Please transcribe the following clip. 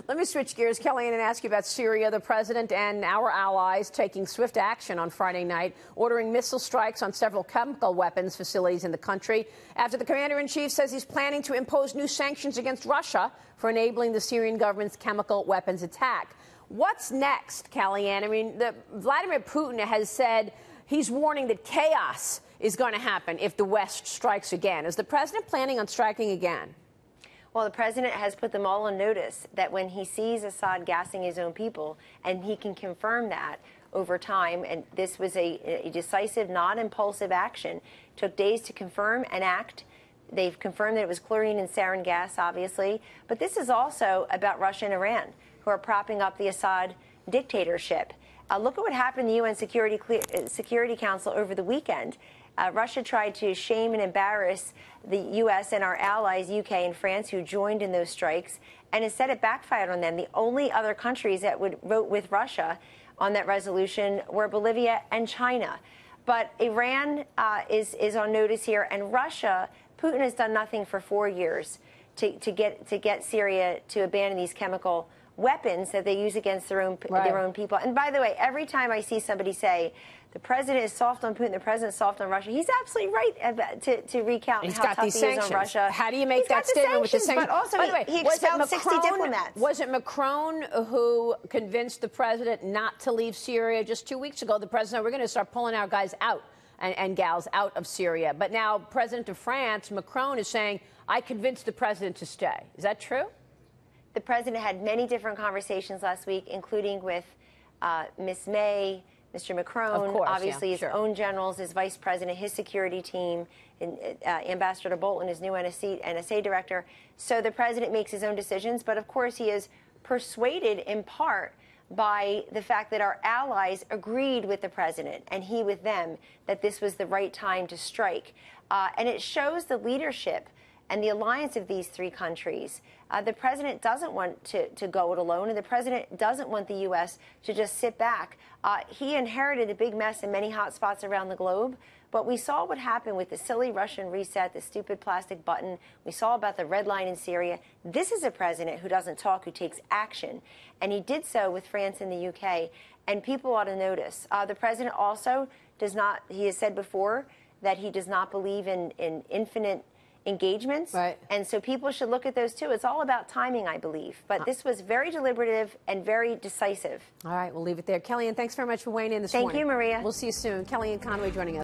Let me switch gears, Kellyanne, and ask you about Syria. The president and our allies taking swift action on Friday night, ordering missile strikes on several chemical weapons facilities in the country after the commander-in-chief says he's planning to impose new sanctions against Russia for enabling the Syrian government's chemical weapons attack. What's next, Kellyanne? I mean, Vladimir Putin has said he's warning that chaos is going to happen if the West strikes again. Is the president planning on striking again? Well, the president has put them all on notice that when he sees Assad gassing his own people, and he can confirm that over time, and this was a decisive, non-impulsive action, took days to confirm and act. They've confirmed that it was chlorine and sarin gas, obviously. But this is also about Russia and Iran, who are propping up the Assad dictatorship. Look at what happened in the UN Security Council over the weekend. Russia tried to shame and embarrass the U.S. and our allies, UK and France, who joined in those strikes, and instead it backfired on them. The only other countries that would vote with Russia on that resolution were Bolivia and China. But Iran is on notice here, and Russia, Putin has done nothing for 4 years to get Syria to abandon these chemical weapons that they use against their own people. And by the way, every time I see somebody say the president is soft on Putin, the president is soft on Russia, he's absolutely right to recount how tough he is on Russia. How do you make that statement with the sanctions? But also, he expelled 60 diplomats. Was it Macron who convinced the president not to leave Syria? Just 2 weeks ago, the president said, we're going to start pulling our guys out and gals out of Syria. But now President of France, Macron, is saying, I convinced the president to stay. Is that true? The president had many different conversations last week, including with Ms. May, Mr. Macron, of course, obviously his own generals, his vice president, his security team, and, Ambassador Bolton, his new NSA director. So the president makes his own decisions, but of course he is persuaded in part by the fact that our allies agreed with the president and he with them that this was the right time to strike. And it shows the leadership and the alliance of these three countries. The president doesn't want to go it alone, and the president doesn't want the U.S. to just sit back. He inherited a big mess in many hot spots around the globe, but we saw what happened with the silly Russian reset, the stupid plastic button. We saw about the red line in Syria. This is a president who doesn't talk, who takes action, and he did so with France and the U.K., and people ought to notice. The president also does not, he has said before that he does not believe in infinite engagements. Right. And so people should look at those too. It's all about timing, I believe. But this was very deliberative and very decisive. All right, we'll leave it there. Kellyanne, thanks very much for weighing in this morning. Thank you, Maria. We'll see you soon. Kellyanne Conway joining us.